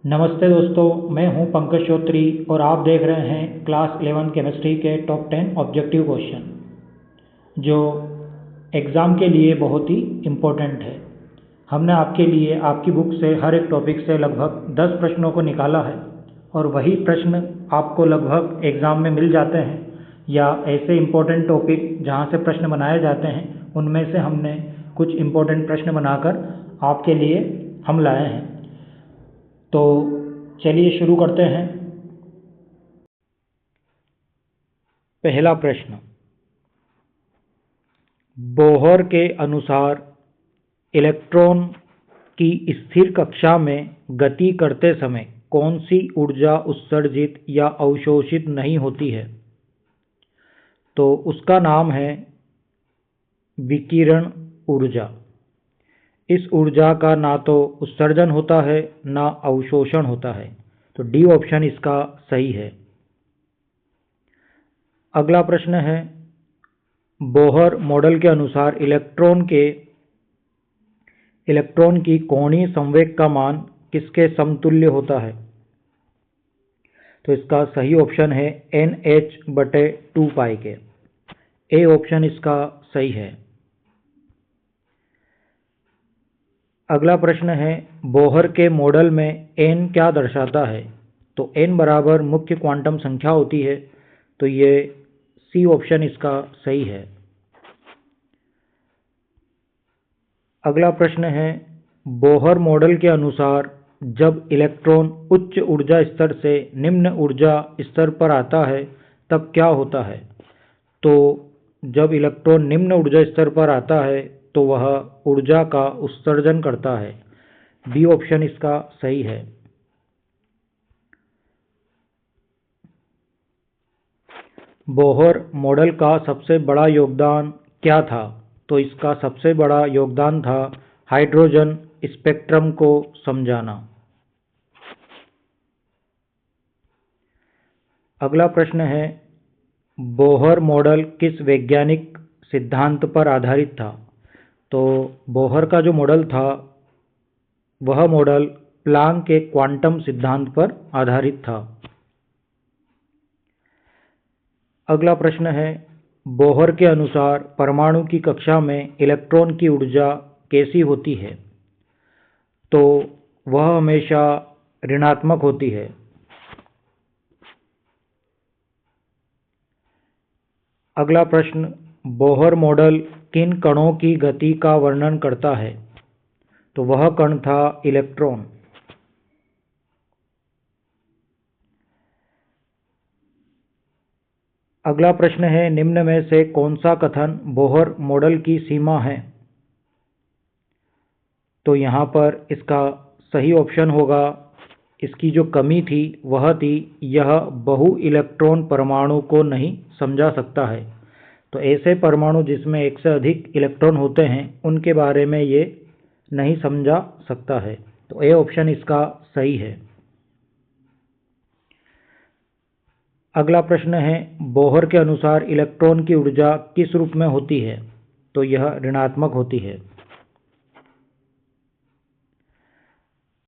नमस्ते दोस्तों, मैं हूं पंकज चौधरी और आप देख रहे हैं क्लास 11 केमिस्ट्री के टॉप 10 ऑब्जेक्टिव क्वेश्चन जो एग्ज़ाम के लिए बहुत ही इम्पोर्टेंट है। हमने आपके लिए आपकी बुक से हर एक टॉपिक से लगभग 10 प्रश्नों को निकाला है और वही प्रश्न आपको लगभग एग्ज़ाम में मिल जाते हैं या ऐसे इम्पोर्टेंट टॉपिक जहां से प्रश्न बनाए जाते हैं उनमें से हमने कुछ इम्पोर्टेंट प्रश्न बनाकर आपके लिए हम लाए हैं। तो चलिए शुरू करते हैं। पहला प्रश्न, बोहर के अनुसार इलेक्ट्रॉन की स्थिर कक्षा में गति करते समय कौन सी ऊर्जा उत्सर्जित या अवशोषित नहीं होती है? तो उसका नाम है विकिरण ऊर्जा। इस ऊर्जा का ना तो उत्सर्जन होता है ना अवशोषण होता है, तो डी ऑप्शन इसका सही है। अगला प्रश्न है, बोहर मॉडल के अनुसार इलेक्ट्रॉन की कोणीय संवेग का मान किसके समतुल्य होता है? तो इसका सही ऑप्शन है NH/2π के। ए ऑप्शन इसका सही है। अगला प्रश्न है, बोहर के मॉडल में n क्या दर्शाता है? तो n बराबर मुख्य क्वांटम संख्या होती है, तो ये सी ऑप्शन इसका सही है। अगला प्रश्न है, बोहर मॉडल के अनुसार जब इलेक्ट्रॉन उच्च ऊर्जा स्तर से निम्न ऊर्जा स्तर पर आता है तब क्या होता है? तो जब इलेक्ट्रॉन निम्न ऊर्जा स्तर पर आता है तो वह ऊर्जा का उत्सर्जन करता है। बी ऑप्शन इसका सही है। बोहर मॉडल का सबसे बड़ा योगदान क्या था? तो इसका सबसे बड़ा योगदान था हाइड्रोजन स्पेक्ट्रम को समझाना। अगला प्रश्न है, बोहर मॉडल किस वैज्ञानिक सिद्धांत पर आधारित था? तो बोहर का जो मॉडल था वह मॉडल प्लांक के क्वांटम सिद्धांत पर आधारित था। अगला प्रश्न है, बोहर के अनुसार परमाणु की कक्षा में इलेक्ट्रॉन की ऊर्जा कैसी होती है? तो वह हमेशा ऋणात्मक होती है। अगला प्रश्न, बोहर मॉडल किन कणों की गति का वर्णन करता है? तो वह कण था इलेक्ट्रॉन। अगला प्रश्न है, निम्न में से कौन सा कथन बोहर मॉडल की सीमा है? तो यहाँ पर इसका सही ऑप्शन होगा, इसकी जो कमी थी वह थी यह बहु इलेक्ट्रॉन परमाणु को नहीं समझा सकता है। तो ऐसे परमाणु जिसमें एक से अधिक इलेक्ट्रॉन होते हैं उनके बारे में ये नहीं समझा सकता है। तो ए ऑप्शन इसका सही है। अगला प्रश्न है, बोहर के अनुसार इलेक्ट्रॉन की ऊर्जा किस रूप में होती है? तो यह ऋणात्मक होती है।